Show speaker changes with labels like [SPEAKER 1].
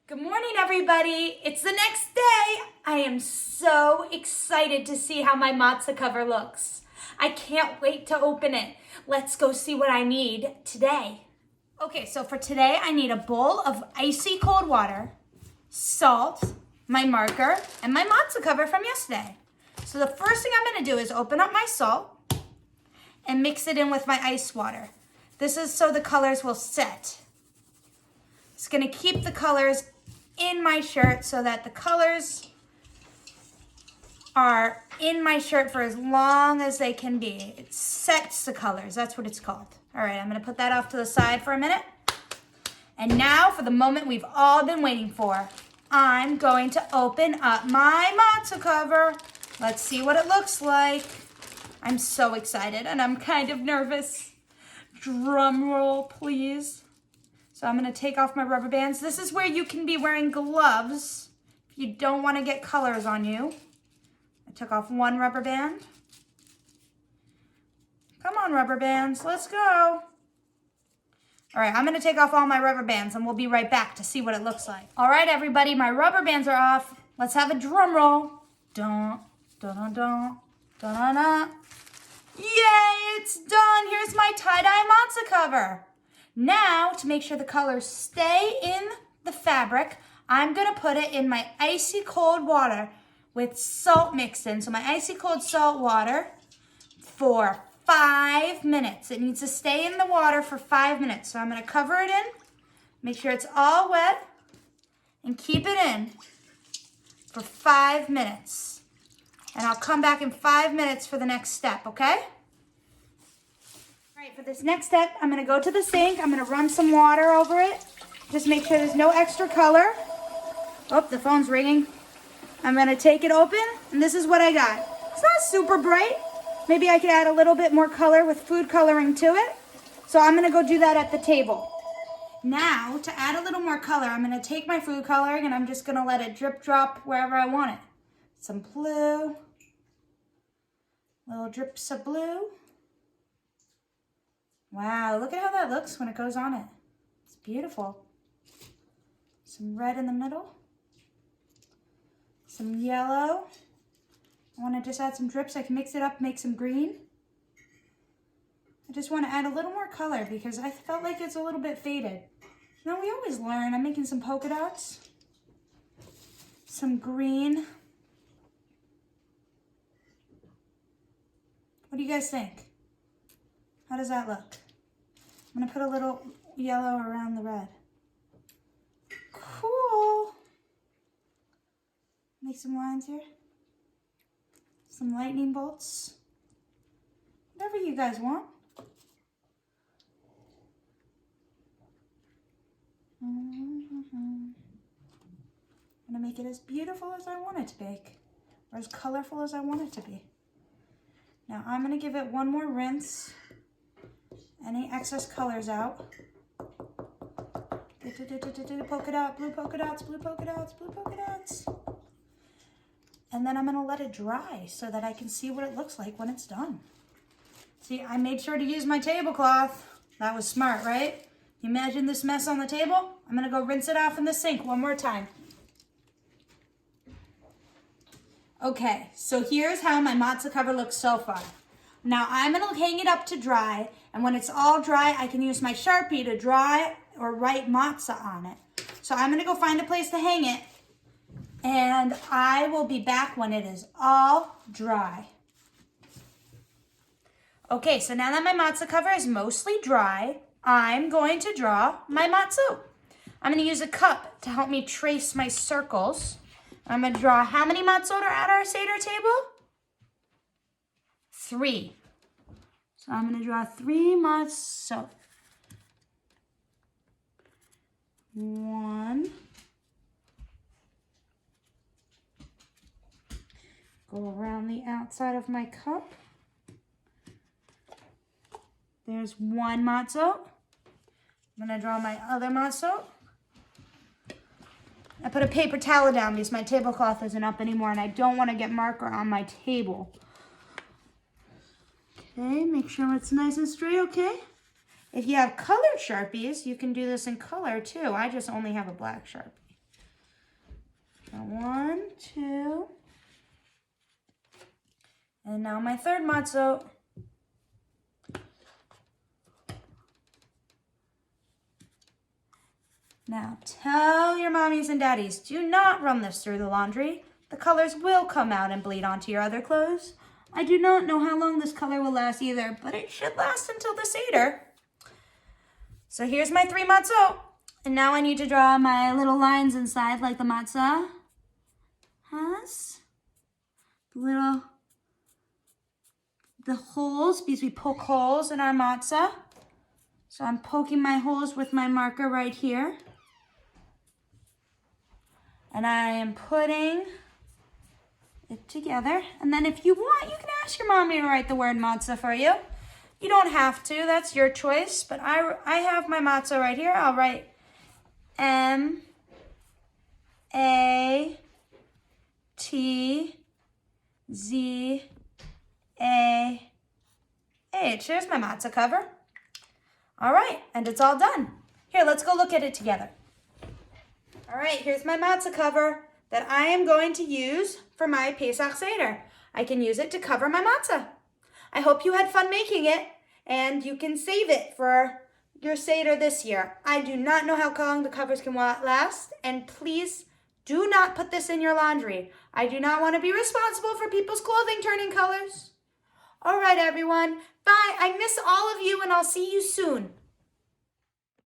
[SPEAKER 1] Good morning, everybody. It's the next day. I am so excited to see how my matzah cover looks. I can't wait to open it. Let's go see what I need today. Okay, so for today, I need a bowl of icy cold water, salt, my marker, and my matzah cover from yesterday. So the first thing I'm gonna do is open up my salt and mix it in with my ice water. This is so the colors will set. It's gonna keep the colors in my shirt so that the colors are in my shirt for as long as they can be. It sets the colors, that's what it's called. All right, I'm gonna put that off to the side for a minute. And now for the moment we've all been waiting for. I'm going to open up my matzah cover. Let's see what it looks like. I'm so excited and I'm kind of nervous. Drum roll, please. So I'm gonna take off my rubber bands. This is where you can be wearing gloves if you don't wanna get colors on you. I took off one rubber band. Come on, rubber bands, let's go. All right, I'm gonna take off all my rubber bands and we'll be right back to see what it looks like. All right, everybody, my rubber bands are off. Let's have a drum roll. Dun, dun, dun, dun, dun, dun, dun. Yay, it's done. Here's my tie-dye matzah cover. Now, to make sure the colors stay in the fabric, I'm gonna put it in my icy cold water with salt mixed in. So my icy cold salt water for 5 minutes. It needs to stay in the water for 5 minutes. So I'm gonna cover it in, make sure it's all wet, and keep it in for 5 minutes. And I'll come back in 5 minutes for the next step, okay? All right, for this next step, I'm gonna go to the sink. I'm gonna run some water over it. Just make sure there's no extra color. Oh, the phone's ringing. I'm gonna take it open, and this is what I got. It's not super bright. Maybe I could add a little bit more color with food coloring to it. So I'm gonna go do that at the table. Now, to add a little more color, I'm gonna take my food coloring and I'm just gonna let it drip drop wherever I want it. Some blue, little drips of blue. Wow, look at how that looks when it goes on it. It's beautiful. Some red in the middle. Some yellow. I want to just add some drips. I can mix it up, make some green. I just want to add a little more color because I felt like it's a little bit faded. Now we always learn. I'm making some polka dots. Some green. What do you guys think? How does that look? I'm gonna put a little yellow around the red. Cool. Make some lines here. Some lightning bolts. Whatever you guys want. I'm gonna make it as beautiful as I want it to be, or as colorful as I want it to be. Now I'm gonna give it one more rinse. Any excess colors out. Polka dot, blue polka dots, blue polka dots, blue polka dots. And then I'm gonna let it dry so that I can see what it looks like when it's done. See, I made sure to use my tablecloth. That was smart, right? You imagine this mess on the table? I'm gonna go rinse it off in the sink one more time. Okay, so here's how my matzah cover looks so far. Now I'm gonna hang it up to dry, and when it's all dry, I can use my Sharpie to dry or write matzah on it. So I'm gonna go find a place to hang it, and I will be back when it is all dry. Okay, so now that my matzah cover is mostly dry, I'm going to draw my matzah. I'm gonna use a cup to help me trace my circles. I'm gonna draw how many matzot are at our Seder table? 3. So I'm gonna draw 3 matzot. 1. Go around the outside of my cup. There's 1 matzot. I'm gonna draw my other matzot. I put a paper towel down because my tablecloth isn't up anymore and I don't want to get marker on my table. Okay, make sure it's nice and straight, okay? If you have colored Sharpies, you can do this in color too. I just only have a black Sharpie. Now 1, 2. And now my third matzah. Now tell your mommies and daddies, do not run this through the laundry. The colors will come out and bleed onto your other clothes. I do not know how long this color will last either, but it should last until the Seder. So here's my 3 matzah. And now I need to draw my little lines inside like the matzah has. The holes, because we poke holes in our matzah. So I'm poking my holes with my marker right here. And I am putting it together. And then if you want, you can ask your mommy to write the word matzah for you. You don't have to, that's your choice. But I have my matzah right here. I'll write M-A-T-Z-A-H. Here's my matzah cover. All right, and it's all done. Here, let's go look at it together. All right, here's my matzah cover that I am going to use for my Pesach Seder. I can use it to cover my matzah. I hope you had fun making it, and you can save it for your Seder this year. I do not know how long the covers can last, and please do not put this in your laundry. I do not want to be responsible for people's clothing turning colors. All right, everyone. Bye. I miss all of you, and I'll see you soon.